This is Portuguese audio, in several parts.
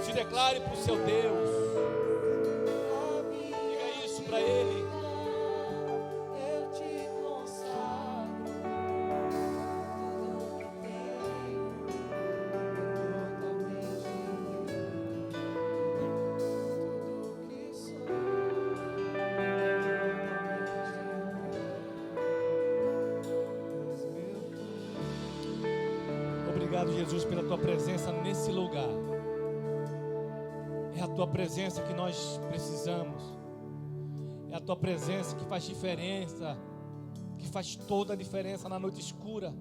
Se declare para o seu Deus. Diga isso para Ele. Eu te consagro tudo que tenho, totalmente tudo que sou. Obrigado, Jesus, pela tua presença nesse lugar. É a tua presença que nós precisamos. É a tua presença que faz diferença, que faz toda a diferença na noite escura.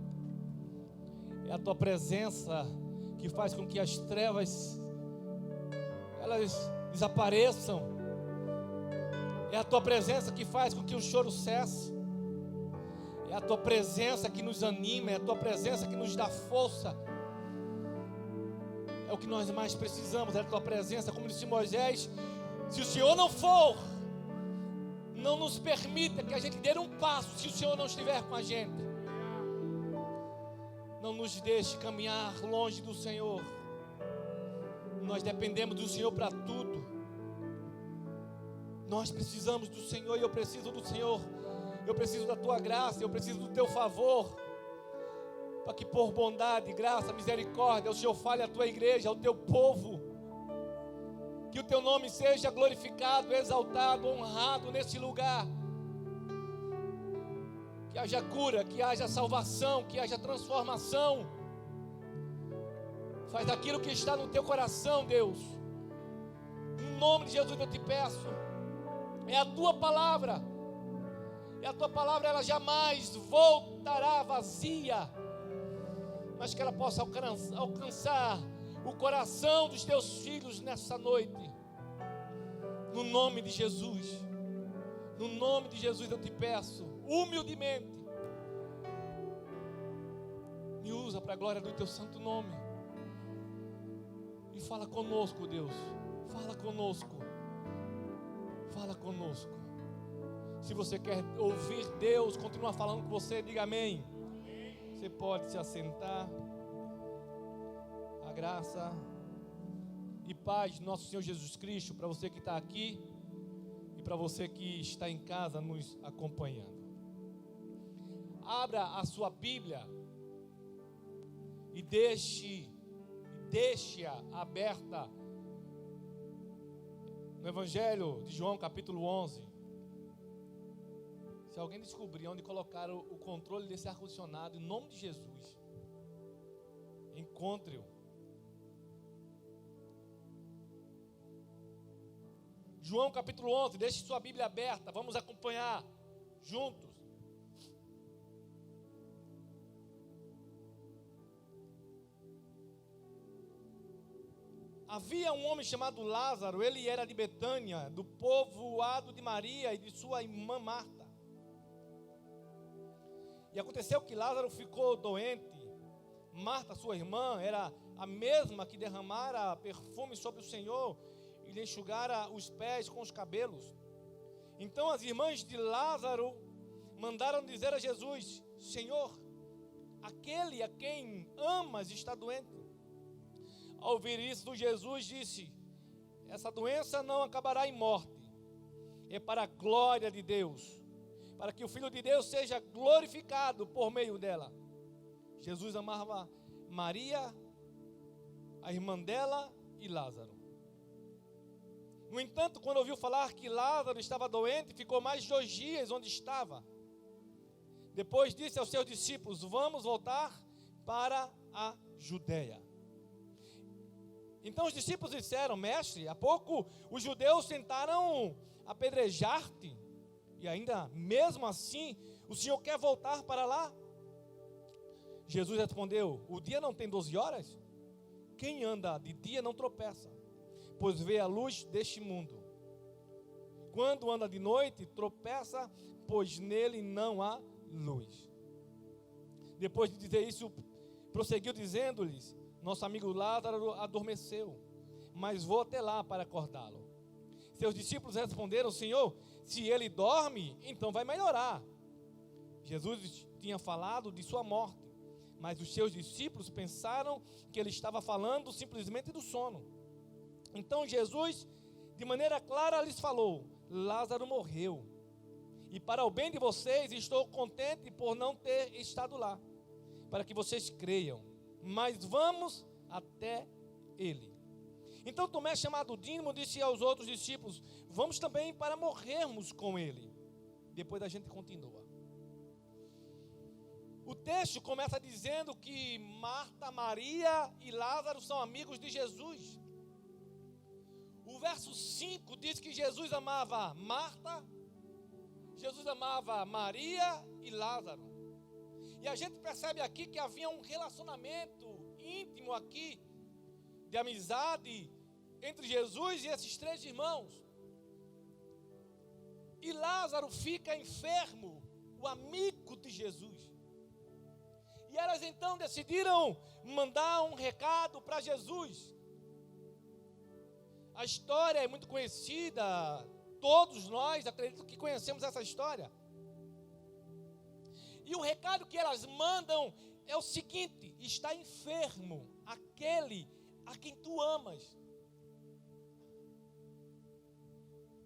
É a tua presença que faz com que as trevas elas desapareçam. É a tua presença que faz com que o choro cesse. É a tua presença que nos anima, é a tua presença que nos dá força. É o que nós mais precisamos, é a tua presença. Como disse Moisés, se o Senhor não for, não nos permita que a gente dê um passo, se o Senhor não estiver com a gente. Não nos deixe caminhar longe do Senhor. Nós dependemos do Senhor para tudo. Nós precisamos do Senhor e eu preciso do Senhor. Eu preciso da tua graça, eu preciso do teu favor, para que por bondade, graça, misericórdia, o Senhor fale à tua igreja, ao teu povo, que o teu nome seja glorificado, exaltado, honrado nesse lugar, que haja cura, que haja salvação, que haja transformação. Faz aquilo que está no teu coração, Deus, em nome de Jesus eu te peço. É a tua palavra. E a tua palavra, ela jamais voltará vazia, mas que ela possa alcançar o coração dos teus filhos nessa noite. No nome de Jesus. No nome de Jesus eu te peço, humildemente, me usa para a glória do teu santo nome. E fala conosco, Deus. Fala conosco. Fala conosco. Se você quer ouvir Deus continuar falando com você, diga amém. Você pode se assentar. A graça e paz do nosso Senhor Jesus Cristo para você que está aqui e para você que está em casa nos acompanhando. Abra a sua Bíblia e deixe-a aberta no Evangelho de João, capítulo 11. Se alguém descobrir onde colocaram o controle desse ar-condicionado, em nome de Jesus, encontre-o. João capítulo 11, deixe sua Bíblia aberta, vamos acompanhar juntos. Havia um homem chamado Lázaro, ele era de Betânia, do povoado de Maria e de sua irmã Marta. E aconteceu que Lázaro ficou doente. Marta, sua irmã, era a mesma que derramara perfume sobre o Senhor e lhe enxugara os pés com os cabelos. Então as irmãs de Lázaro mandaram dizer a Jesus: Senhor, aquele a quem amas está doente. Ao ouvir isso, Jesus disse: essa doença não acabará em morte, é para a glória de Deus, para que o Filho de Deus seja glorificado por meio dela. Jesus amava Maria, a irmã dela e Lázaro. No entanto, quando ouviu falar que Lázaro estava doente, ficou mais 2 dias onde estava. Depois disse aos seus discípulos: vamos voltar para a Judeia. Então os discípulos disseram: mestre, há pouco os judeus tentaram apedrejar-te, e ainda mesmo assim o Senhor quer voltar para lá? Jesus respondeu: o dia não tem 12 horas? Quem anda de dia não tropeça, pois vê a luz deste mundo. Quando anda de noite, tropeça, pois nele não há luz. Depois de dizer isso, prosseguiu dizendo-lhes: nosso amigo Lázaro adormeceu, mas vou até lá para acordá-lo. Seus discípulos responderam: Senhor, se ele dorme, então vai melhorar. Jesus tinha falado de sua morte, mas os seus discípulos pensaram que ele estava falando simplesmente do sono. Então Jesus, de maneira clara, lhes falou: Lázaro morreu. E para o bem de vocês, estou contente por não ter estado lá, para que vocês creiam. Mas vamos até ele. Então Tomé, chamado Dídimo, disse aos outros discípulos: vamos também para morrermos com ele. Depois a gente continua. O texto começa dizendo que Marta, Maria e Lázaro são amigos de Jesus. O verso 5 diz que Jesus amava Marta, Jesus amava Maria e Lázaro. E a gente percebe aqui que havia um relacionamento íntimo aqui, de amizade, entre Jesus e esses três irmãos. E Lázaro fica enfermo, o amigo de Jesus. E elas então decidiram mandar um recado para Jesus. A história é muito conhecida, todos nós acredito que conhecemos essa história. E o recado que elas mandam é o seguinte: está enfermo aquele a quem tu amas.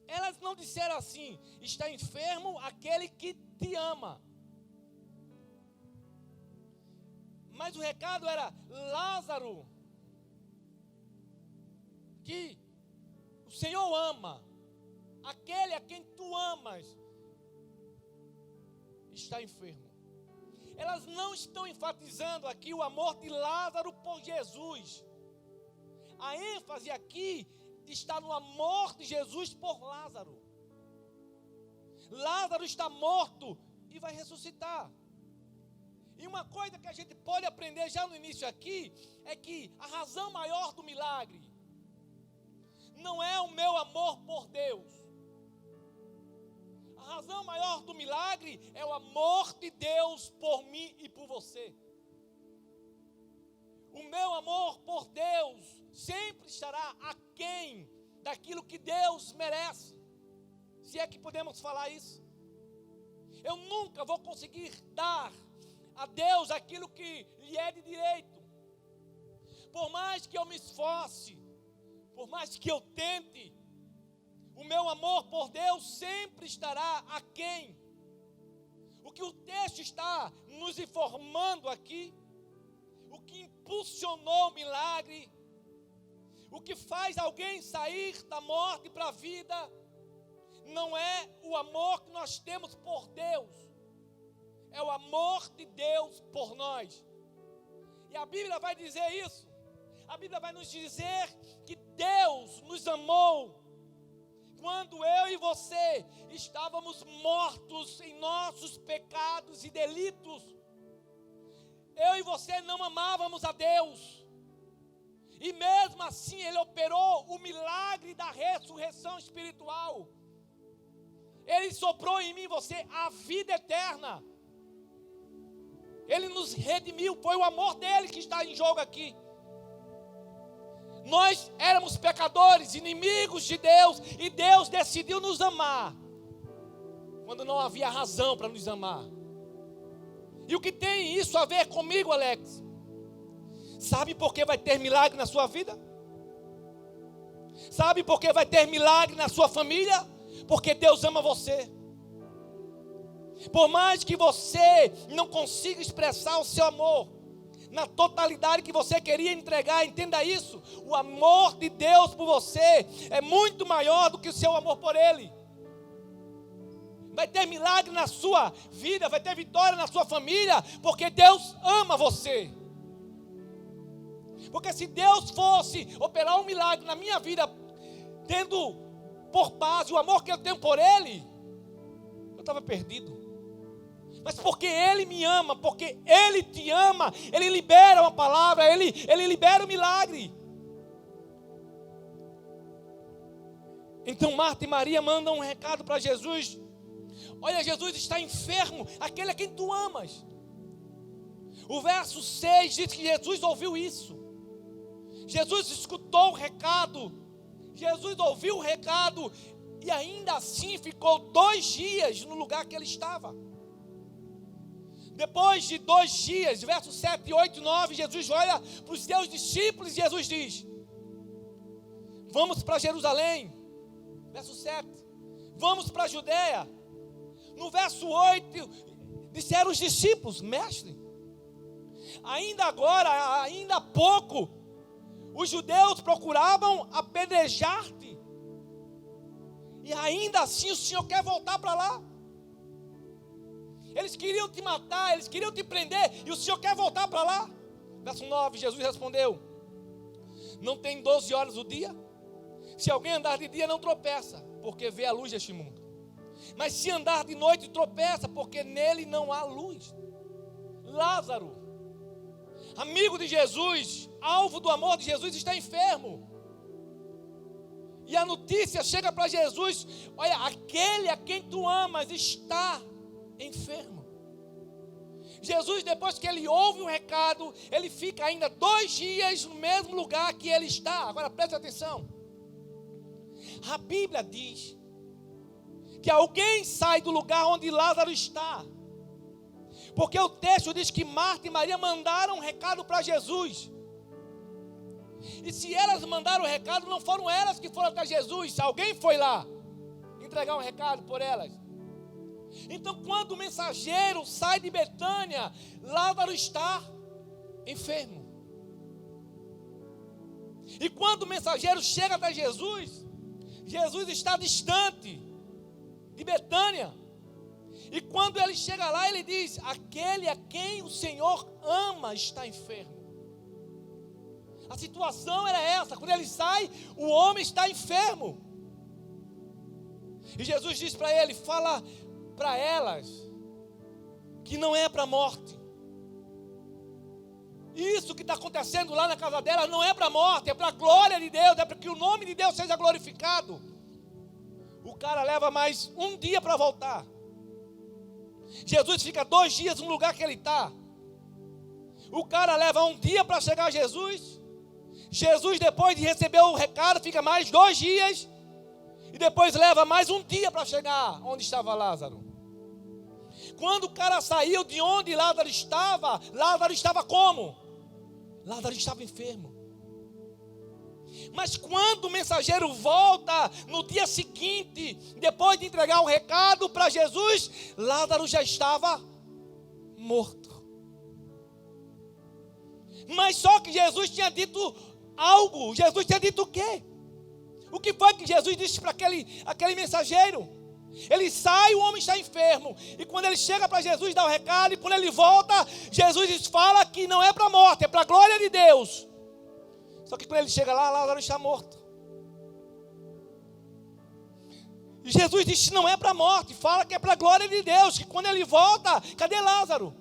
Elas não disseram assim: está enfermo aquele que te ama. Mas o recado era: Lázaro, que o Senhor ama, aquele a quem tu amas, está enfermo. Elas não estão enfatizando aqui o amor de Lázaro por Jesus. A ênfase aqui está no amor de Jesus por Lázaro. Lázaro está morto e vai ressuscitar. E uma coisa que a gente pode aprender já no início aqui é que a razão maior do milagre não é o meu amor por Deus. A razão maior do milagre é o amor de Deus por mim e por você. O meu amor por Deus sempre estará aquém daquilo que Deus merece. Se é que podemos falar isso. Eu nunca vou conseguir dar a Deus aquilo que lhe é de direito. Por mais que eu me esforce, por mais que eu tente, o meu amor por Deus sempre estará aquém. O que o texto está nos informando aqui, o que impulsionou o milagre, o que faz alguém sair da morte para a vida, não é o amor que nós temos por Deus, é o amor de Deus por nós. E a Bíblia vai dizer isso. A Bíblia vai nos dizer que Deus nos amou quando eu e você estávamos mortos em nossos pecados e delitos. Eu e você não amávamos a Deus. E mesmo assim Ele operou o milagre da ressurreição espiritual. Ele soprou em mim e você a vida eterna. Ele nos redimiu, foi o amor dele que está em jogo aqui. Nós éramos pecadores, inimigos de Deus, e Deus decidiu nos amar quando não havia razão para nos amar. E o que tem isso a ver comigo, Alex? Sabe por que vai ter milagre na sua vida? Sabe por que vai ter milagre na sua família? Porque Deus ama você. Por mais que você não consiga expressar o seu amor na totalidade que você queria entregar, entenda isso: o amor de Deus por você é muito maior do que o seu amor por Ele. Vai ter milagre na sua vida, vai ter vitória na sua família, porque Deus ama você. Porque se Deus fosse operar um milagre na minha vida, tendo por base o amor que eu tenho por Ele, eu estava perdido. Mas porque Ele me ama, porque Ele te ama, Ele libera uma palavra, Ele libera o milagre. Então Marta e Maria mandam um recado para Jesus: olha, Jesus está enfermo, aquele a quem tu amas. O verso 6 diz que Jesus ouviu isso. Jesus escutou o recado, Jesus ouviu o recado, e ainda assim ficou 2 dias no lugar que ele estava. Depois de 2 dias, versos 7, 8 e 9, Jesus olha para os seus discípulos e Jesus diz: Vamos para Jerusalém. Verso 7. Vamos para a Judéia. No verso 8, disseram os discípulos: mestre, ainda agora, ainda há pouco, os judeus procuravam apedrejar-te, e ainda assim o Senhor quer voltar para lá. Eles queriam te matar, eles queriam te prender, e o Senhor quer voltar para lá. Verso 9, Jesus respondeu: não tem 12 horas o dia? Se alguém andar de dia não tropeça, porque vê a luz deste mundo. Mas se andar de noite tropeça, porque nele não há luz. Lázaro, amigo de Jesus, alvo do amor de Jesus, está enfermo. E a notícia chega para Jesus: olha, aquele a quem tu amas está enfermo. Jesus, depois que ele ouve o recado, ele fica ainda 2 dias no mesmo lugar que ele está. Agora preste atenção. A Bíblia diz que alguém sai do lugar onde Lázaro está, porque o texto diz que Marta e Maria mandaram um recado para Jesus. E se elas mandaram o recado, não foram elas que foram até Jesus, alguém foi lá entregar um recado por elas. Então, quando o mensageiro sai de Betânia, Lázaro está enfermo. E quando o mensageiro chega até Jesus, Jesus está distante de Betânia. E quando ele chega lá, ele diz: aquele a quem o Senhor ama está enfermo. A situação era essa: quando ele sai, o homem está enfermo. E Jesus diz para ele: fala para elas que não é para a morte. Isso que está acontecendo lá na casa dela não é para a morte, é para a glória de Deus, é para que o nome de Deus seja glorificado. O cara leva mais um dia para voltar. Jesus fica 2 dias no lugar que ele está. O cara leva um dia para chegar a Jesus. Jesus, depois de receber o recado, fica mais 2 dias. E depois leva mais um dia para chegar onde estava Lázaro. Quando o cara saiu de onde Lázaro estava como? Lázaro estava enfermo. Mas quando o mensageiro volta no dia seguinte, depois de entregar o recado para Jesus, Lázaro já estava morto. Mas só que Jesus tinha dito algo. Jesus tinha dito o quê? O que foi que Jesus disse para aquele mensageiro? Ele sai, o homem está enfermo. E quando ele chega para Jesus, dá o recado. E quando ele volta, Jesus fala que não é para a morte, é para a glória de Deus. Só que quando ele chega lá, Lázaro está morto. E Jesus disse: não é para a morte, fala que é para a glória de Deus. Que quando ele volta, cadê Lázaro?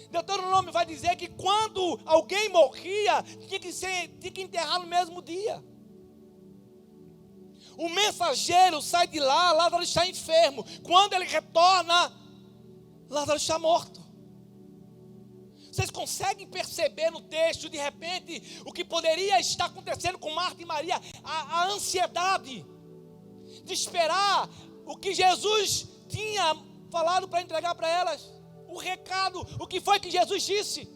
Deuteronômio vai dizer que quando alguém morria, tinha que enterrar no mesmo dia. O mensageiro sai de lá, Lázaro está enfermo. Quando ele retorna, Lázaro está morto. Vocês conseguem perceber no texto, de repente, o que poderia estar acontecendo com Marta e Maria? A ansiedade de esperar o que Jesus tinha falado para entregar para elas. O recado, o que foi que Jesus disse?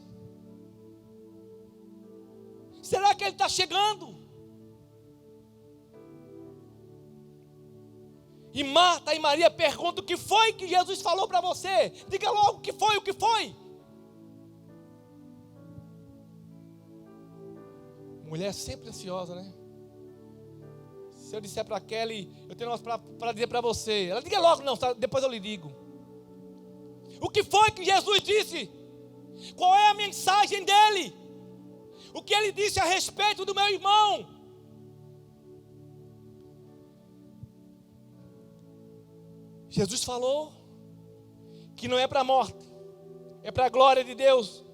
Será que ele está chegando? E Marta e Maria perguntam: o que foi que Jesus falou para você? Diga logo o que foi, o que foi? Mulher sempre ansiosa, né? Se eu disser para Kelly, eu tenho umas para dizer para você. Ela: diga logo, não, depois eu lhe digo. O que foi que Jesus disse? Qual é a mensagem dele? O que ele disse a respeito do meu irmão? Jesus falou que não é para a morte, é para a glória de Deus.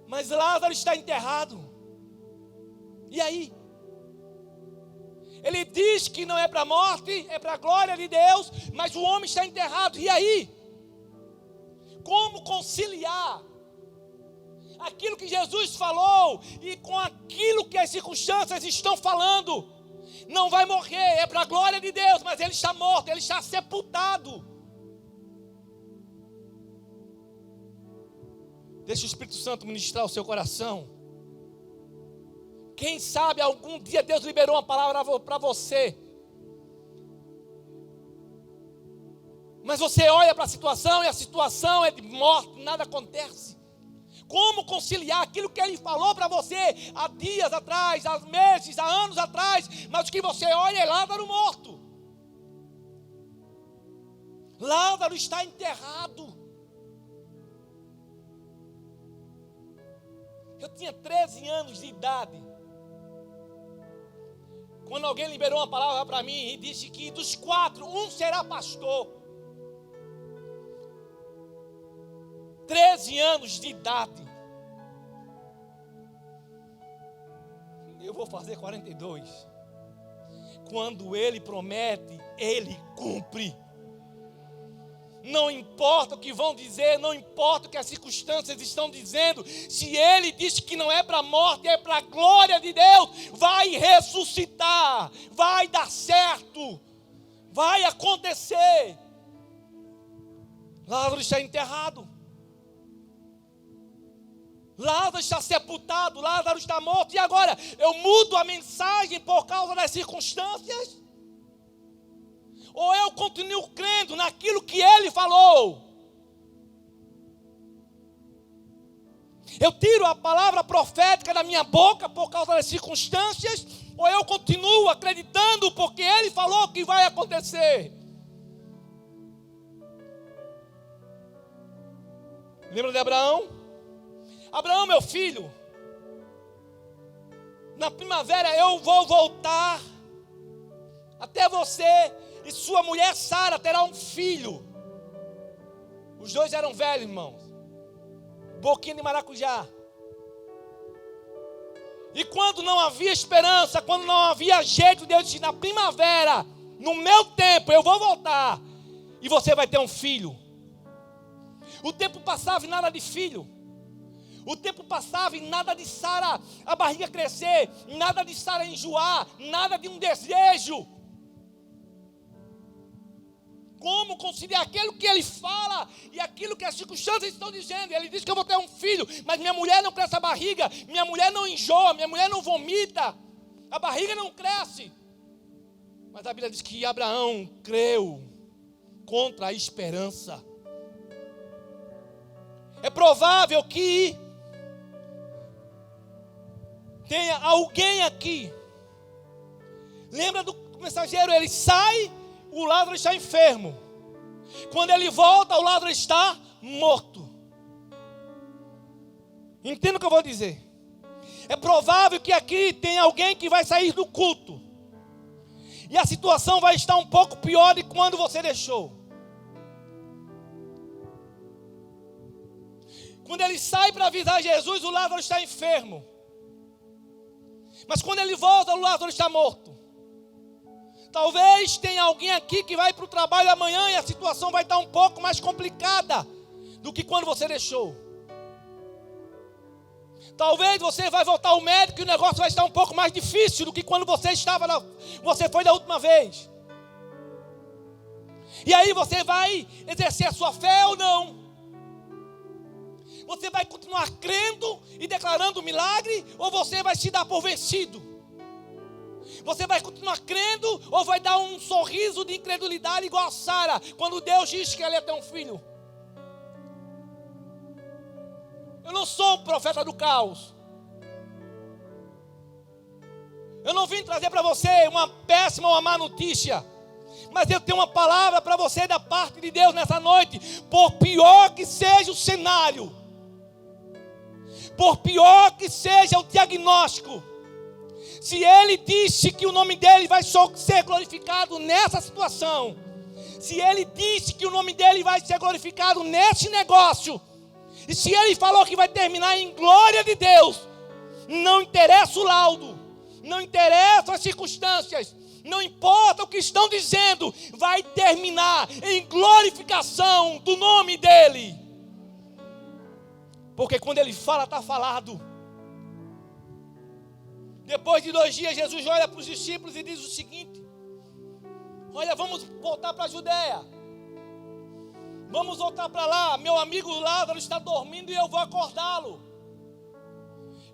Mas Lázaro está enterrado. E aí? Ele diz que não é para a morte, é para a glória de Deus, mas o homem está enterrado. E aí? Como conciliar aquilo que Jesus falou e com aquilo que as circunstâncias estão falando? Não vai morrer, é para a glória de Deus, mas ele está morto, ele está sepultado. Deixa o Espírito Santo ministrar o seu coração. Quem sabe algum dia Deus liberou uma palavra para você. Mas você olha para a situação e a situação é de morte, nada acontece. Como conciliar aquilo que Ele falou para você há dias atrás, há meses, há anos atrás, mas o que você olha é Lázaro morto. Lázaro está enterrado. Eu tinha 13 anos de idade, quando alguém liberou uma palavra para mim e disse que dos 4, um será pastor. 13 anos de idade. Eu vou fazer 42. Quando Ele promete, Ele cumpre. Não importa o que vão dizer, não importa o que as circunstâncias estão dizendo. Se Ele disse que não é para a morte, é para a glória de Deus, vai ressuscitar, vai dar certo, vai acontecer. Lázaro está enterrado. Lázaro está sepultado, Lázaro está morto. E agora, eu mudo a mensagem por causa das circunstâncias? Ou eu continuo crendo naquilo que Ele falou? Eu tiro a palavra profética da minha boca por causa das circunstâncias? Ou eu continuo acreditando porque Ele falou que vai acontecer? Lembra de Abraão? Abraão, meu filho, na primavera eu vou voltar até você e sua mulher Sara terá um filho. Os dois eram velhos, irmãos, boquinha de maracujá. E quando não havia esperança, quando não havia jeito, Deus disse: na primavera, no meu tempo, eu vou voltar e você vai ter um filho. O tempo passava e nada de filho. O tempo passava e nada de Sara a barriga crescer, nada de Sara enjoar, nada de um desejo. Como conciliar aquilo que Ele fala e aquilo que as circunstâncias estão dizendo? Ele diz que eu vou ter um filho, mas minha mulher não cresce a barriga, minha mulher não enjoa, minha mulher não vomita, a barriga não cresce. Mas a Bíblia diz que Abraão creu contra a esperança. É provável que tenha alguém aqui. Lembra do mensageiro? Ele sai, o Lázaro está enfermo. Quando ele volta, o Lázaro está morto. Entenda o que eu vou dizer. É provável que aqui tenha alguém que vai sair do culto e a situação vai estar um pouco pior de quando você deixou. Quando ele sai para avisar Jesus, o Lázaro está enfermo. Mas quando ele volta, o Lázaro está morto. Talvez tenha alguém aqui que vai para o trabalho amanhã e a situação vai estar um pouco mais complicada do que quando você deixou. Talvez você vai voltar ao médico e o negócio vai estar um pouco mais difícil do que quando você foi da última vez. E aí você vai exercer a sua fé ou não? Você vai continuar crendo e declarando o milagre, ou você vai se dar por vencido? Você vai continuar crendo, ou vai dar um sorriso de incredulidade igual a Sara, quando Deus disse que ela ia ter um filho? Eu não sou um profeta do caos. Eu não vim trazer para você uma péssima ou uma má notícia, mas eu tenho uma palavra para você da parte de Deus nessa noite. Por pior que seja o cenário, por pior que seja o diagnóstico, se Ele disse que o nome dEle vai ser glorificado nessa situação, se Ele disse que o nome dEle vai ser glorificado nesse negócio, e se Ele falou que vai terminar em glória de Deus, não interessa o laudo, não interessa as circunstâncias, não importa o que estão dizendo, vai terminar em glorificação do nome dEle. Porque quando Ele fala, está falado. Depois de 2 dias, Jesus olha para os discípulos e diz o seguinte: olha, vamos voltar para a Judeia. Vamos voltar para lá. Meu amigo Lázaro está dormindo e eu vou acordá-lo.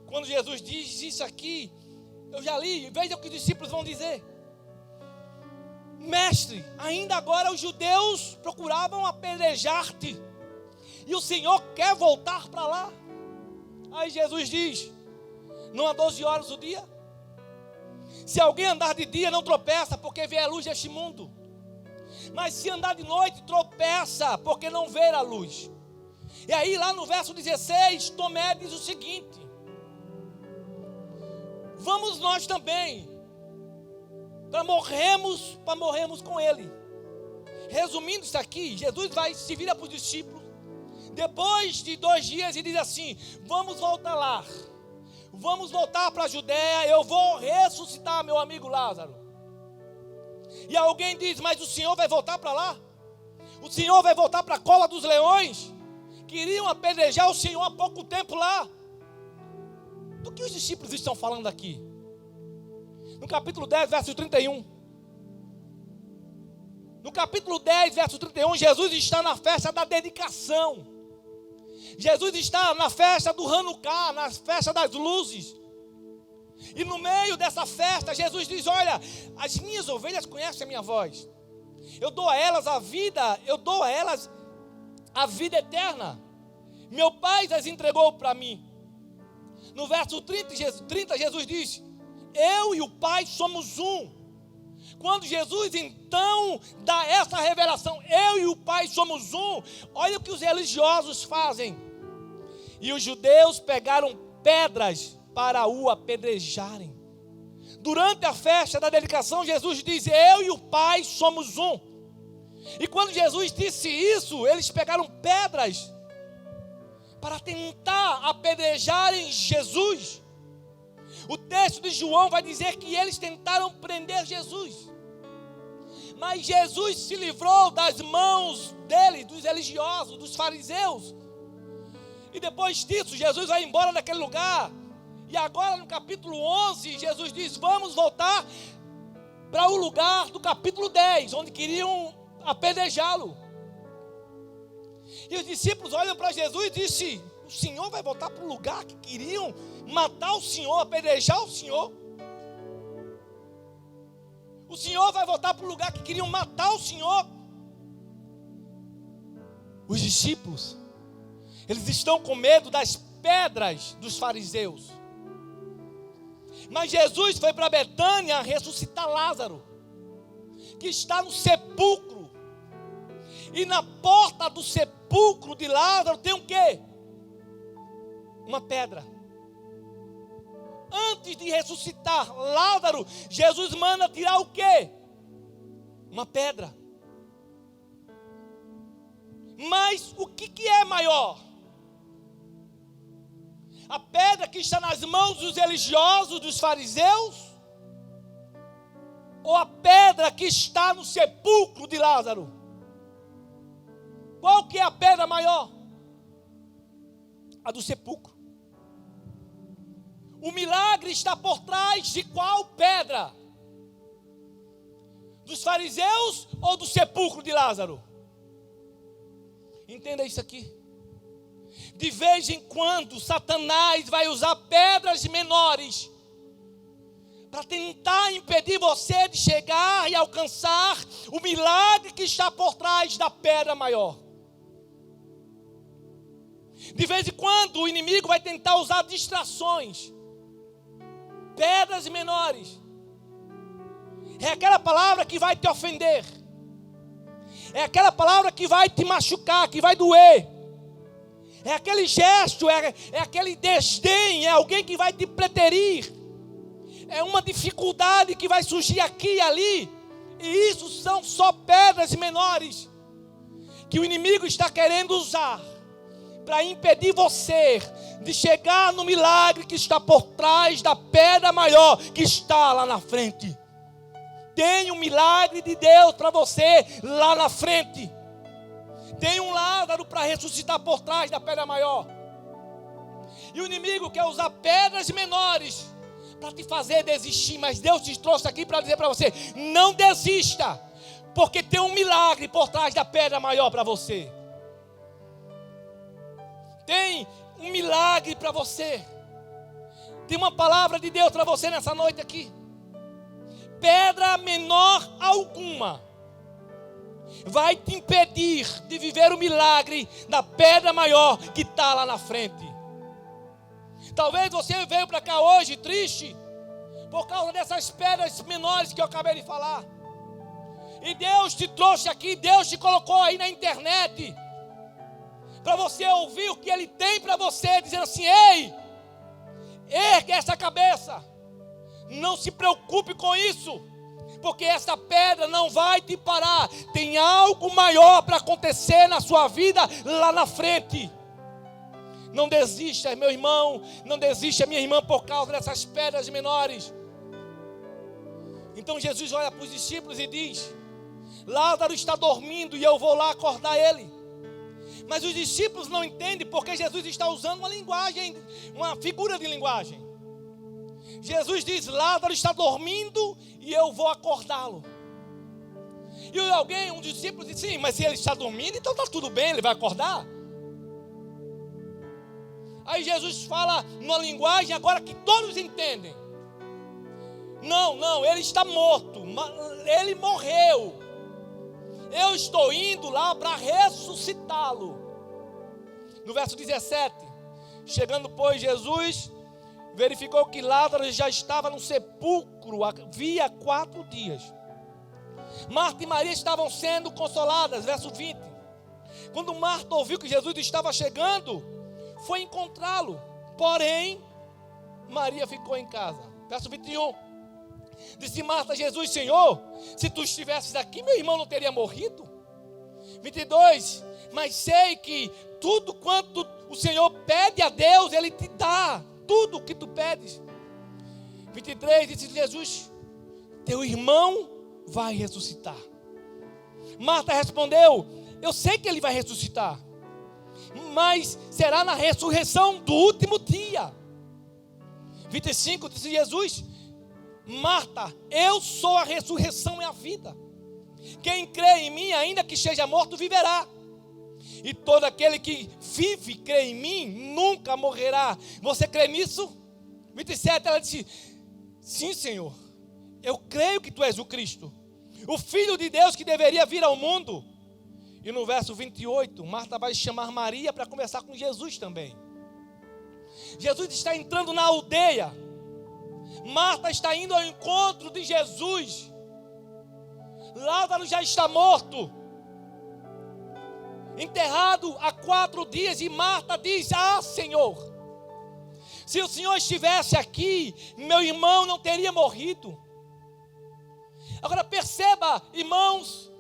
Quando Jesus diz isso aqui, Eu já li, veja o que os discípulos vão dizer. Mestre, ainda agora os judeus procuravam apedrejar-te, e o Senhor quer voltar para lá. Aí Jesus diz: não há 12 horas o dia? Se alguém andar de dia não tropeça, porque vê a luz deste mundo. Mas se andar de noite tropeça, porque não vê a luz. E aí lá no verso 16, Tomé diz o seguinte: vamos nós também, para morrermos com ele. Resumindo isso aqui, Jesus se vira para os discípulos, depois de 2 dias, e diz assim: vamos voltar lá, vamos voltar para a Judéia, eu vou ressuscitar meu amigo Lázaro. E alguém diz: mas o Senhor vai voltar para lá? O Senhor vai voltar para a cova dos leões? Queriam apedrejar o Senhor há pouco tempo lá. Do que os discípulos estão falando aqui? No capítulo 10, verso 31. No capítulo 10, verso 31, Jesus está na festa da dedicação. Jesus está na festa do Hanukkah, na festa das luzes. E no meio dessa festa, Jesus diz: olha, as minhas ovelhas conhecem a minha voz. Eu dou a elas a vida, a vida eterna. Meu Pai as entregou para mim. No verso 30, Jesus diz: eu e o Pai somos um. Quando Jesus então dá essa revelação, eu e o Pai somos um, olha o que os religiosos fazem. E os judeus pegaram pedras para o apedrejarem. Durante a festa da dedicação, Jesus diz: eu e o Pai somos um. E quando Jesus disse isso, eles pegaram pedras para tentar apedrejarem Jesus. O texto de João vai dizer que eles tentaram prender Jesus, mas Jesus se livrou das mãos deles, dos religiosos, dos fariseus. E depois disso, Jesus vai embora daquele lugar. E agora no capítulo 11, Jesus diz: vamos voltar para o lugar do capítulo 10, onde queriam apedrejá-lo. E os discípulos olham para Jesus e dizem: o Senhor vai voltar para o lugar que queriam matar o Senhor, apedrejar o Senhor? O Senhor vai voltar para o lugar que queriam matar o Senhor? Os discípulos, eles estão com medo das pedras dos fariseus. Mas Jesus foi para Betânia ressuscitar Lázaro, que está no sepulcro. E na porta do sepulcro de Lázaro tem o quê? Uma pedra. Antes de ressuscitar Lázaro, Jesus manda tirar o quê? Uma pedra. Mas o que é maior? A pedra que está nas mãos dos religiosos, dos fariseus? Ou a pedra que está no sepulcro de Lázaro? Qual que é a pedra maior? A do sepulcro. O milagre está por trás de qual pedra? Dos fariseus ou do sepulcro de Lázaro? Entenda isso aqui. De vez em quando, Satanás vai usar pedras menores para tentar impedir você de chegar e alcançar o milagre que está por trás da pedra maior. De vez em quando, o inimigo vai tentar usar distrações, pedras menores. É aquela palavra que vai te ofender, é aquela palavra que vai te machucar, que vai doer. É aquele gesto, é aquele desdém, é alguém que vai te preterir. É uma dificuldade que vai surgir aqui e ali. E isso são só pedras menores que o inimigo está querendo usar para impedir você de chegar no milagre que está por trás da pedra maior que está lá na frente. Tem um milagre de Deus para você lá na frente. Tem um Lázaro para ressuscitar por trás da pedra maior. E o inimigo quer usar pedras menores para te fazer desistir. Mas Deus te trouxe aqui para dizer para você: não desista, porque tem um milagre por trás da pedra maior para você. Tem um milagre para você. Tem uma palavra de Deus para você nessa noite aqui. Pedra menor alguma vai te impedir de viver o milagre da pedra maior que está lá na frente. Talvez você veio para cá hoje triste por causa dessas pedras menores que eu acabei de falar. E Deus te trouxe aqui, Deus te colocou aí na internet para você ouvir o que Ele tem para você, dizendo assim: ei, ergue essa cabeça, não se preocupe com isso, porque essa pedra não vai te parar. Tem algo maior para acontecer na sua vida lá na frente. Não desista, meu irmão, não desista, minha irmã, por causa dessas pedras menores. Então Jesus olha para os discípulos e diz: Lázaro está dormindo e eu vou lá acordar ele. Mas os discípulos não entendem porque Jesus está usando uma linguagem, uma figura de linguagem. Jesus diz: Lázaro está dormindo e eu vou acordá-lo. E alguém, um discípulo disse: sim, mas se ele está dormindo, então está tudo bem, ele vai acordar. Aí Jesus fala numa linguagem agora que todos entendem. Não, ele está morto, ele morreu. Eu estou indo lá para ressuscitá-lo. No verso 17, chegando pois Jesus, verificou que Lázaro já estava no sepulcro havia 4 dias. Marta e Maria estavam sendo consoladas, verso 20. Quando Marta ouviu que Jesus estava chegando, foi encontrá-lo, porém Maria ficou em casa. Verso 21. Disse Marta a Jesus: Senhor, se tu estivesses aqui, meu irmão não teria morrido. 22. Mas sei que tudo quanto o Senhor pede a Deus, Ele te dá, tudo o que tu pedes. 23. Disse Jesus: teu irmão vai ressuscitar. Marta respondeu: eu sei que ele vai ressuscitar, mas será na ressurreição do último dia. 25. Disse Jesus: Marta, eu sou a ressurreição e a vida. Quem crê em mim, ainda que esteja morto, viverá. E todo aquele que vive, crê em mim, nunca morrerá. Você crê nisso? 27, ela disse: sim, Senhor, eu creio que tu és o Cristo, o Filho de Deus que deveria vir ao mundo. E no verso 28, Marta vai chamar Maria para conversar com Jesus também. Jesus está entrando na aldeia. Marta está indo ao encontro de Jesus. Lázaro já está morto, enterrado há 4 dias. E Marta diz: ah, Senhor, se o Senhor estivesse aqui, meu irmão não teria morrido. Agora perceba, irmãos,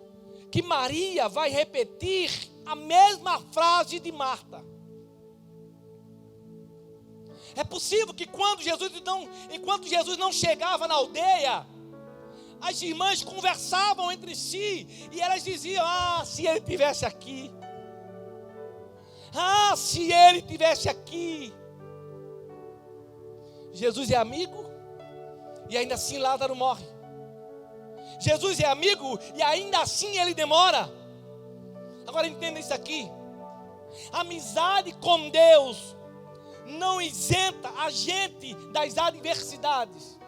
que Maria vai repetir a mesma frase de Marta. É possível que enquanto Jesus não chegava na aldeia, as irmãs conversavam entre si e elas diziam: ah, se ele estivesse aqui. Ah, se ele estivesse aqui. Jesus é amigo e ainda assim Lázaro morre. Jesus é amigo e ainda assim ele demora. Agora entenda isso aqui: amizade com Deus não isenta a gente das adversidades.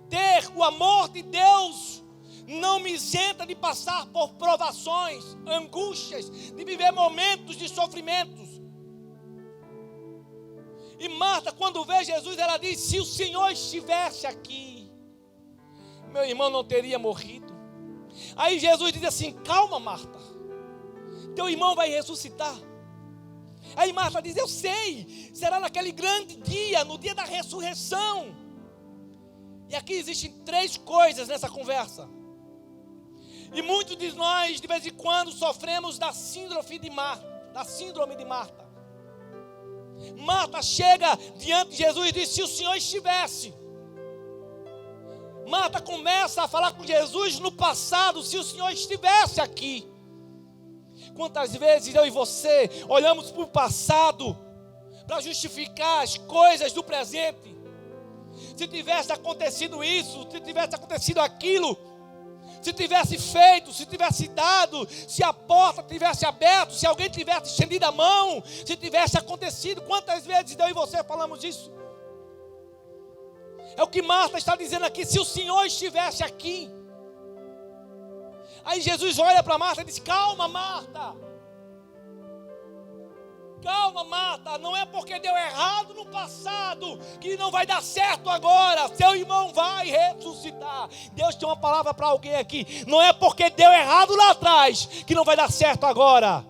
Ter o amor de Deus não me isenta de passar por provações, angústias, de viver momentos de sofrimentos. E Marta, quando vê Jesus, ela diz: se o Senhor estivesse aqui, meu irmão não teria morrido. Aí Jesus diz assim: calma, Marta, teu irmão vai ressuscitar. Aí Marta diz: eu sei, será naquele grande dia, no dia da ressurreição. E aqui existem 3 coisas nessa conversa. E muitos de nós, de vez em quando, sofremos da síndrome de Marta. Marta chega diante de Jesus e diz: se o Senhor estivesse. Marta começa a falar com Jesus no passado: se o Senhor estivesse aqui. Quantas vezes eu e você olhamos para o passado para justificar as coisas do presente? Se tivesse acontecido isso, se tivesse acontecido aquilo, Se tivesse feito, se tivesse dado, se a porta tivesse aberto, se alguém tivesse estendido a mão, se tivesse acontecido. Quantas vezes eu e você falamos isso? É o que Marta está dizendo aqui. Se o Senhor estivesse aqui. Aí Jesus olha para Marta e diz: calma, Marta. Calma, Marta. Não é porque deu errado no passado que não vai dar certo agora. Seu irmão vai ressuscitar. Deus tem uma palavra para alguém aqui. Não é porque deu errado lá atrás que não vai dar certo agora.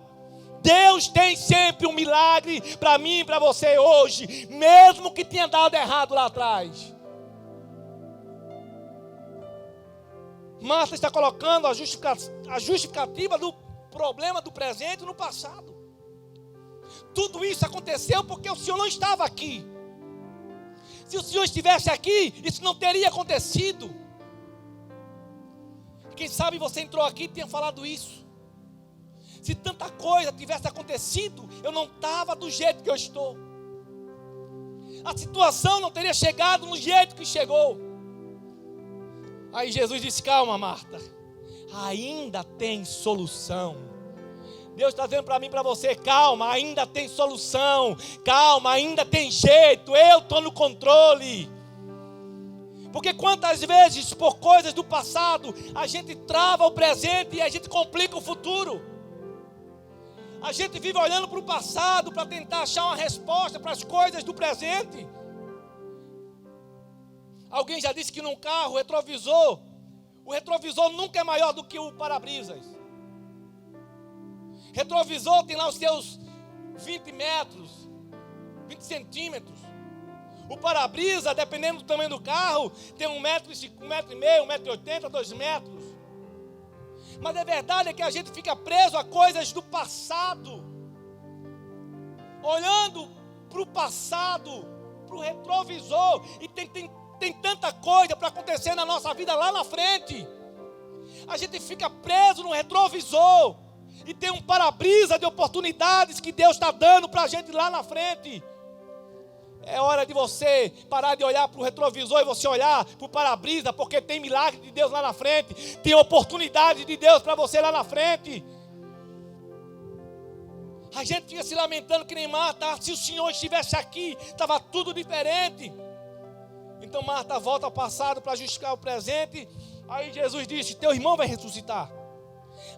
Deus tem sempre um milagre para mim e para você hoje, mesmo que tenha dado errado lá atrás. Marta está colocando a justificativa do problema do presente no passado. Tudo isso aconteceu porque o Senhor não estava aqui. Se o Senhor estivesse aqui, isso não teria acontecido. Quem sabe você entrou aqui e tenha falado isso. Se tanta coisa tivesse acontecido, eu não estava do jeito que eu estou. A situação não teria chegado no jeito que chegou. Aí Jesus disse: calma, Marta, ainda tem solução. Deus está dizendo para mim e para você: calma, ainda tem solução. Calma, ainda tem jeito. Eu estou no controle. Porque quantas vezes, por coisas do passado, a gente trava o presente e a gente complica o futuro. A gente vive olhando para o passado para tentar achar uma resposta para as coisas do presente. Alguém já disse que num carro, o retrovisor nunca é maior do que o para-brisas. Retrovisor tem lá os seus 20 metros, 20 centímetros. O para-brisa, dependendo do tamanho do carro, tem 1,5 metros, 1,80 m, 2 metros. Mas a verdade é que a gente fica preso a coisas do passado. Olhando para o passado, para o retrovisor, e tem tanta coisa para acontecer na nossa vida lá na frente. A gente fica preso no retrovisor e tem um para-brisa de oportunidades que Deus está dando para a gente lá na frente. É hora de você parar de olhar para o retrovisor e você olhar para o para-brisa, porque tem milagre de Deus lá na frente, tem oportunidade de Deus para você lá na frente. A gente fica se lamentando que nem Marta: se o Senhor estivesse aqui, estava tudo diferente. Então Marta volta ao passado para justificar o presente. Aí Jesus disse: teu irmão vai ressuscitar.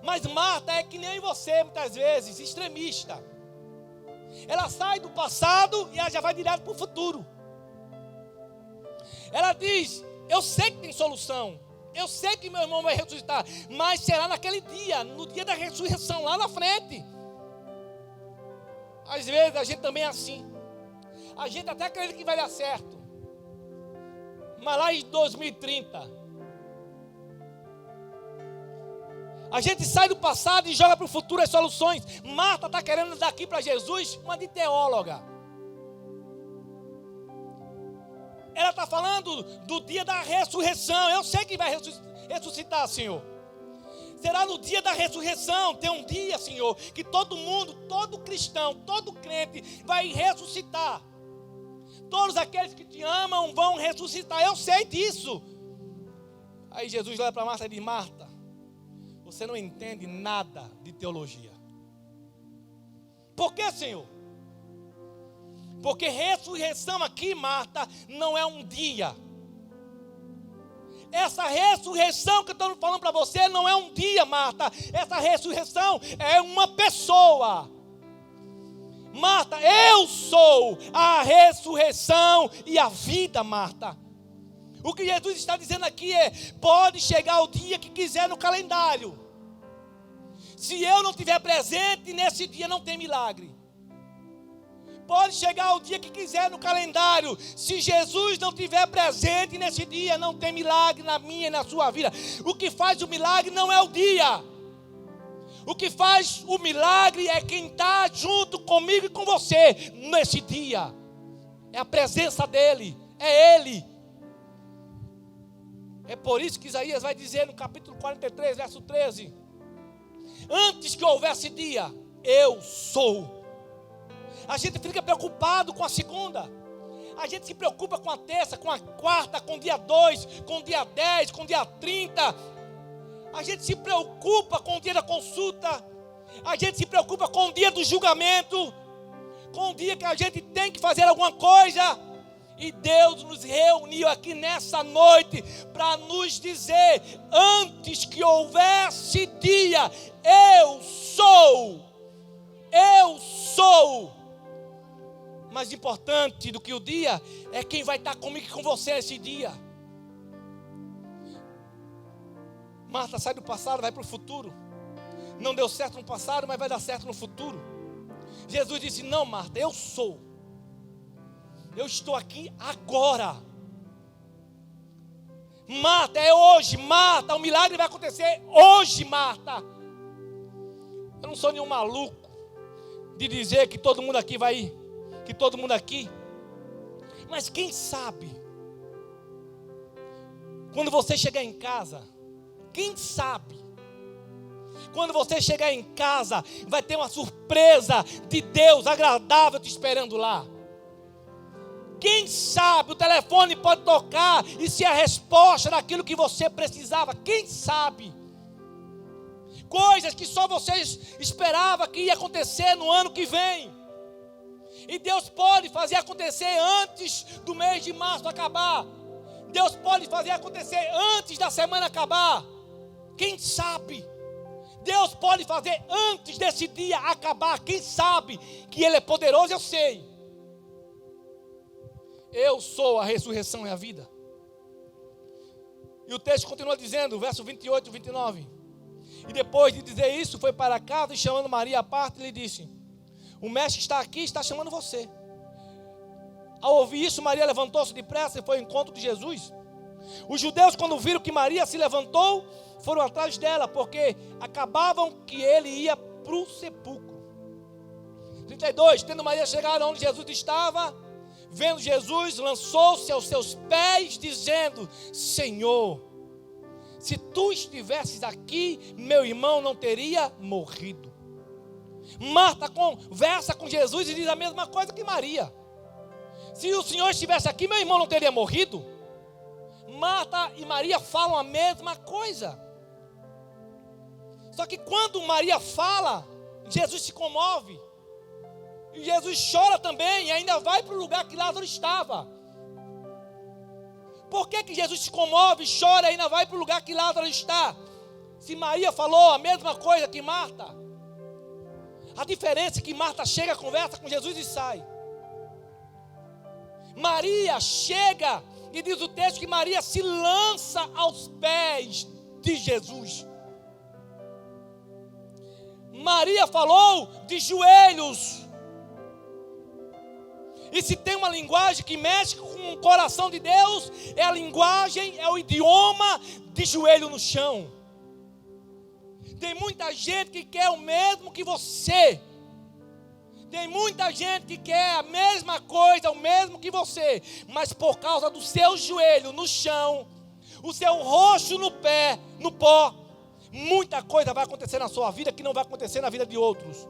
Mas Marta é que nem você, muitas vezes, extremista. Ela sai do passado e ela já vai direto para o futuro. Ela diz: eu sei que tem solução, eu sei que meu irmão vai ressuscitar, mas será naquele dia, no dia da ressurreição, lá na frente. Às vezes a gente também é assim. A gente até acredita que vai dar certo, mas lá em 2030, a gente sai do passado e joga para o futuro as soluções. Marta está querendo dar aqui para Jesus uma de teóloga. Ela está falando do dia da ressurreição. Eu sei que vai ressuscitar, Senhor. Será no dia da ressurreição. Tem um dia, Senhor, que todo mundo, todo cristão, todo crente vai ressuscitar. Todos aqueles que te amam vão ressuscitar. Eu sei disso. Aí Jesus olha para Marta e diz: Marta, você não entende nada de teologia. Por que, Senhor? Porque ressurreição aqui, Marta, não é um dia. Essa ressurreição que eu estou falando para você não é um dia, Marta. Essa ressurreição é uma pessoa. Marta, eu sou a ressurreição e a vida, Marta. O que Jesus está dizendo aqui é: pode chegar o dia que quiser no calendário. Se eu não estiver presente nesse dia, não tem milagre. Pode chegar o dia que quiser no calendário. Se Jesus não estiver presente nesse dia, não tem milagre na minha e na sua vida. O que faz o milagre não é o dia. O que faz o milagre é quem está junto comigo e com você nesse dia. É a presença dEle, é Ele. É por isso que Isaías vai dizer no capítulo 43, verso 13: antes que houvesse dia, eu sou. A gente fica preocupado com a segunda. A gente se preocupa com a terça, com a quarta, com o dia 2, com o dia 10, com o dia 30. A gente se preocupa com o dia da consulta. A gente se preocupa com o dia do julgamento. Com o dia que a gente tem que fazer alguma coisa. E Deus nos reuniu aqui nessa noite para nos dizer: antes que houvesse dia, eu sou. Mais importante do que o dia é quem vai estar comigo e com você nesse dia. Marta sai do passado, vai para o futuro. Não deu certo no passado, mas vai dar certo no futuro. Jesus disse: não, Marta, eu sou. Eu estou aqui agora. Marta, é hoje. Marta, o milagre vai acontecer hoje, Marta. Eu não sou nenhum maluco de dizer que todo mundo aqui vai ir, que todo mundo aqui. Mas quem sabe, quando você chegar em casa, quem sabe, quando você chegar em casa, vai ter uma surpresa de Deus agradável te esperando lá. Quem sabe o telefone pode tocar e ser a resposta daquilo que você precisava. Quem sabe? Coisas que só você esperava que ia acontecer no ano que vem. E Deus pode fazer acontecer antes do mês de março acabar. Deus pode fazer acontecer antes da semana acabar. Quem sabe? Deus pode fazer antes desse dia acabar. Quem sabe que Ele é poderoso? Eu sei. Eu sou a ressurreição e a vida. E o texto continua dizendo, verso 28 e 29. E depois de dizer isso, foi para casa e chamando Maria à parte, lhe disse: o mestre está aqui, está chamando você. Ao ouvir isso, Maria levantou-se depressa e foi ao encontro de Jesus. Os judeus, quando viram que Maria se levantou, foram atrás dela, porque acabavam que ele ia para o sepulcro. 32, tendo Maria chegado onde Jesus estava, vendo Jesus, lançou-se aos seus pés, dizendo: Senhor, se tu estivesses aqui, meu irmão não teria morrido. Marta conversa com Jesus e diz a mesma coisa que Maria: se o Senhor estivesse aqui, meu irmão não teria morrido. Marta e Maria falam a mesma coisa. Só que quando Maria fala, Jesus se comove. E Jesus chora também e ainda vai para o lugar que Lázaro estava. Por que Jesus se comove, chora e ainda vai para o lugar que Lázaro está? Se Maria falou a mesma coisa que Marta. A diferença é que Marta chega, conversa com Jesus e sai. Maria chega e diz o texto que Maria se lança aos pés de Jesus. Maria falou de joelhos. E se tem uma linguagem que mexe com o coração de Deus, é a linguagem, é o idioma de joelho no chão. Tem muita gente que quer o mesmo que você. Tem muita gente que quer a mesma coisa, o mesmo que você. Mas por causa do seu joelho no chão, o seu rosto no pé, no pó, muita coisa vai acontecer na sua vida que não vai acontecer na vida de outros.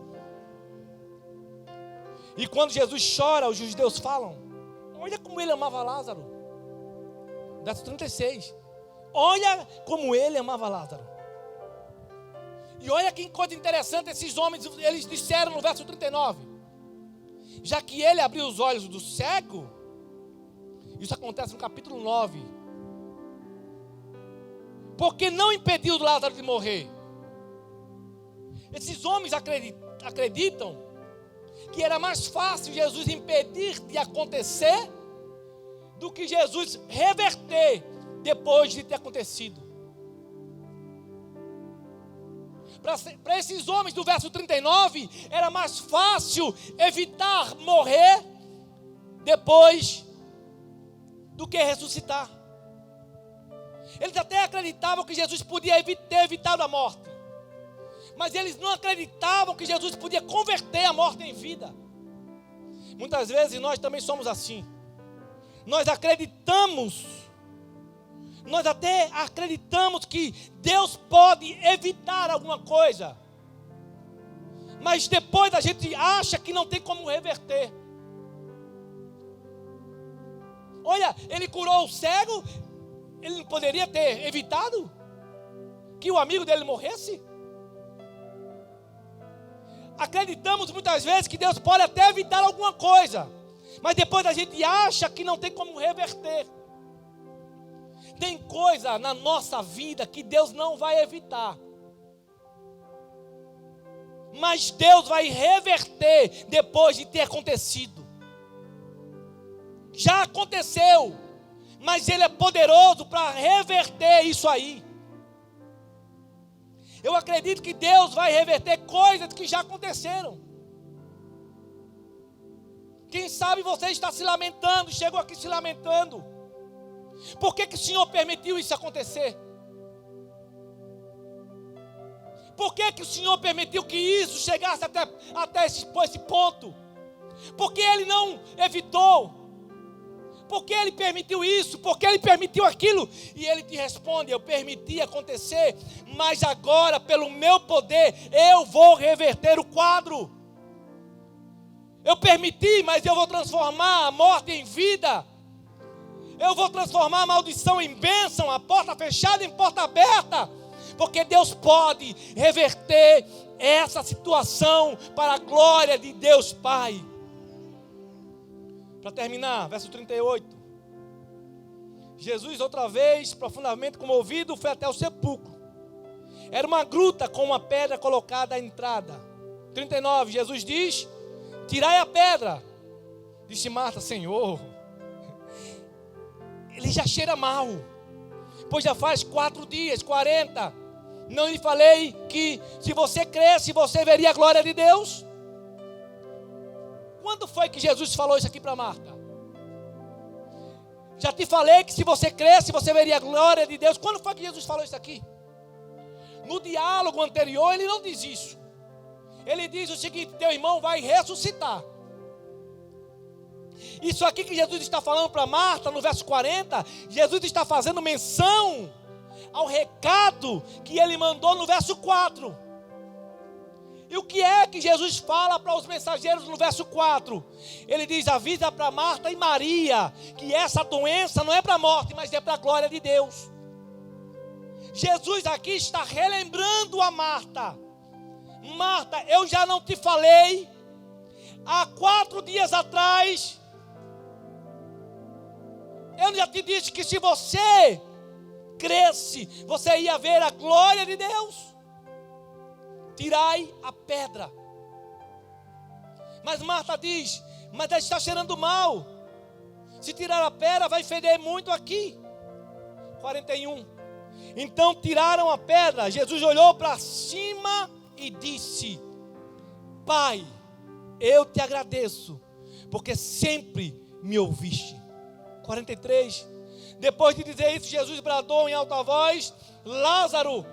E quando Jesus chora, os judeus falam: olha como ele amava Lázaro. Verso 36. Olha como ele amava Lázaro. E olha que coisa interessante, esses homens, eles disseram no verso 39. Já que ele abriu os olhos do cego, isso acontece no capítulo 9. Porque não impediu Lázaro de morrer. Esses homens acreditam que era mais fácil Jesus impedir de acontecer do que Jesus reverter depois de ter acontecido. Para esses homens do verso 39, era mais fácil evitar morrer depois do que ressuscitar. Eles até acreditavam que Jesus podia ter evitado a morte, mas eles não acreditavam que Jesus podia converter a morte em vida. Muitas vezes nós também somos assim. Nós até acreditamos que Deus pode evitar alguma coisa, mas depois a gente acha que não tem como reverter. Olha, ele curou o cego, ele não poderia ter evitado? que o amigo dele morresse? Acreditamos muitas vezes que Deus pode até evitar alguma coisa, mas depois a gente acha que não tem como reverter. Tem coisa na nossa vida que Deus não vai evitar, mas Deus vai reverter depois de ter acontecido. Já aconteceu, mas Ele é poderoso para reverter isso aí. Eu acredito que Deus vai reverter coisas que já aconteceram. Quem sabe você está se lamentando, chegou aqui se lamentando. Por que o Senhor permitiu isso acontecer? Por que o Senhor permitiu que isso chegasse até esse ponto? Por que Ele não evitou? Por que Ele permitiu isso? Por que Ele permitiu aquilo? E Ele te responde: eu permiti acontecer, mas agora, pelo meu poder, eu vou reverter o quadro. Eu permiti, mas eu vou transformar a morte em vida. Eu vou transformar a maldição em bênção, a porta fechada em porta aberta. Porque Deus pode reverter essa situação para a glória de Deus Pai. Para terminar, verso 38. Jesus, outra vez, profundamente comovido, foi até o sepulcro. Era uma gruta com uma pedra colocada à entrada. 39, Jesus diz: tirai a pedra. Disse Marta: Senhor, ele já cheira mal, pois já faz 4 dias, 40. Não lhe falei que se você cresce, você veria a glória de Deus? Quando foi que Jesus falou isso aqui para Marta? Já te falei que se você cresce, você veria a glória de Deus. Quando foi que Jesus falou isso aqui? No diálogo anterior, ele não diz isso. Ele diz o seguinte: teu irmão vai ressuscitar. Isso aqui que Jesus está falando para Marta, no verso 40, Jesus está fazendo menção ao recado que ele mandou no verso 4. E o que é que Jesus fala para os mensageiros no verso 4? Ele diz: avisa para Marta e Maria que essa doença não é para a morte, mas é para a glória de Deus. Jesus aqui está relembrando a Marta: Marta, eu já não te falei há 4 dias atrás? Eu já te disse que se você cresce, você ia ver a glória de Deus. Tirai a pedra. Mas Marta diz: mas está cheirando mal. Se tirar a pedra, vai feder muito aqui. 41. Então tiraram a pedra. Jesus olhou para cima e disse: Pai, eu te agradeço, porque sempre me ouviste. 43. Depois de dizer isso, Jesus bradou em alta voz: Lázaro,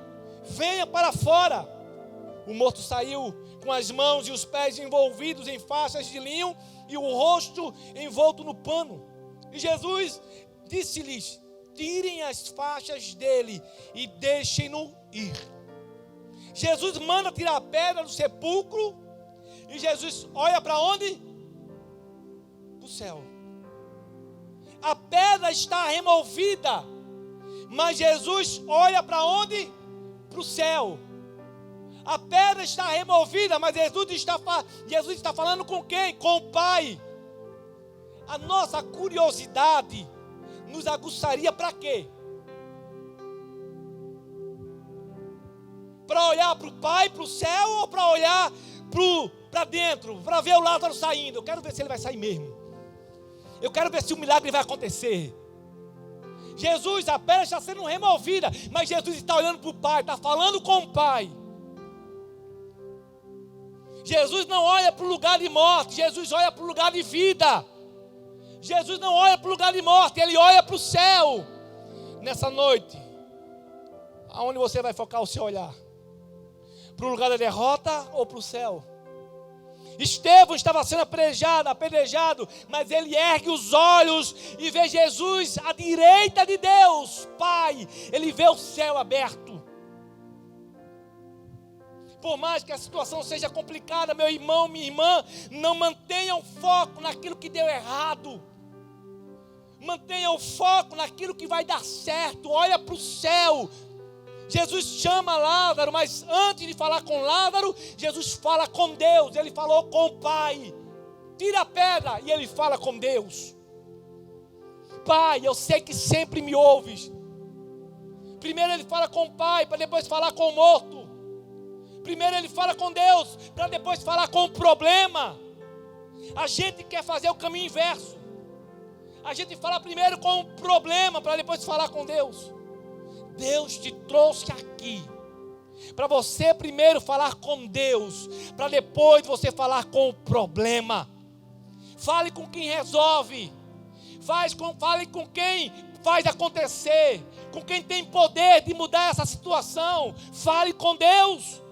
venha para fora. O morto saiu com as mãos e os pés envolvidos em faixas de linho e o rosto envolto no pano. E Jesus disse-lhes: tirem as faixas dele e deixem-no ir. Jesus manda tirar a pedra do sepulcro e Jesus olha para onde? Para o céu. A pedra está removida, mas Jesus olha para onde? Para o céu. A pedra está removida, mas Jesus está falando com quem? Com o Pai. A nossa curiosidade nos aguçaria para quê? Para olhar para o Pai, para o céu, ou para olhar para dentro, para ver o Lázaro saindo? Eu quero ver se ele vai sair mesmo. Eu quero ver se o milagre vai acontecer. Jesus, a pedra está sendo removida, mas Jesus está olhando para o Pai, está falando com o Pai. Jesus não olha para o lugar de morte, Jesus olha para o lugar de vida. Jesus não olha para o lugar de morte, Ele olha para o céu. Nessa noite, aonde você vai focar o seu olhar? Para o lugar da derrota ou para o céu? Estevão estava sendo apedrejado, mas ele ergue os olhos e vê Jesus à direita de Deus, Pai. Ele vê o céu aberto. Por mais que a situação seja complicada, meu irmão, minha irmã, não mantenha o foco naquilo que deu errado. Mantenha o foco naquilo que vai dar certo. Olha para o céu. Jesus chama Lázaro, mas antes de falar com Lázaro, Jesus fala com Deus. Ele falou com o Pai. Tira a pedra e ele fala com Deus. Pai, eu sei que sempre me ouves. Primeiro ele fala com o Pai, para depois falar com o morto. Primeiro ele fala com Deus, para depois falar com o problema. A gente quer fazer o caminho inverso. A gente fala primeiro com o problema, para depois falar com Deus. Deus te trouxe aqui para você primeiro falar com Deus, para depois você falar com o problema. Fale com quem resolve. Fale com quem faz acontecer, com quem tem poder de mudar essa situação. Fale com Deus.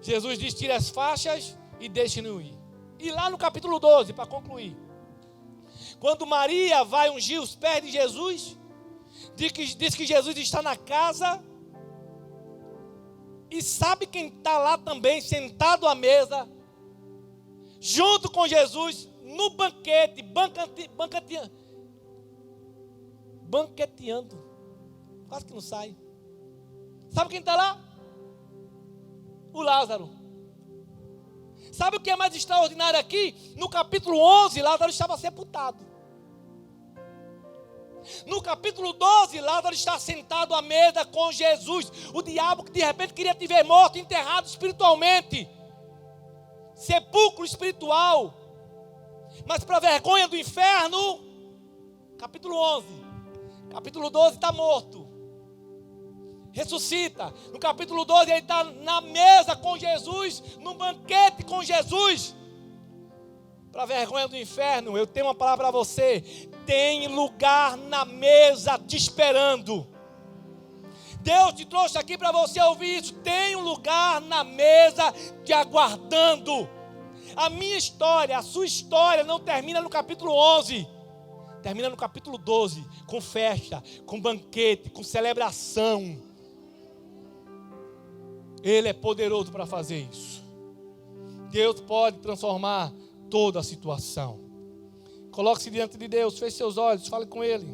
Jesus diz: tire as faixas e deixe-no ir. E lá no capítulo 12, para concluir, quando Maria vai ungir os pés de Jesus, diz que Jesus está na casa. E sabe quem está lá também, sentado à mesa, junto com Jesus, no banquete, banqueteando. Quase que não sai. Sabe quem está lá? O Lázaro. Sabe o que é mais extraordinário aqui? No capítulo 11, Lázaro estava sepultado. No capítulo 12, Lázaro está sentado à mesa com Jesus. O diabo que de repente queria te ver morto, enterrado espiritualmente. Sepulcro espiritual. Mas para vergonha do inferno, capítulo 11. Capítulo 12 está morto. Ressuscita. No capítulo 12 ele está na mesa com Jesus, no banquete com Jesus. Para vergonha do inferno, eu tenho uma palavra para você. Tem lugar na mesa te esperando. Deus te trouxe aqui para você ouvir isso. Tem um lugar na mesa te aguardando. A minha história, a sua história não termina no capítulo 11. Termina no capítulo 12, com festa, com banquete, com celebração. Ele é poderoso para fazer isso. Deus pode transformar toda a situação. Coloque-se diante de Deus, feche seus olhos, fale com Ele.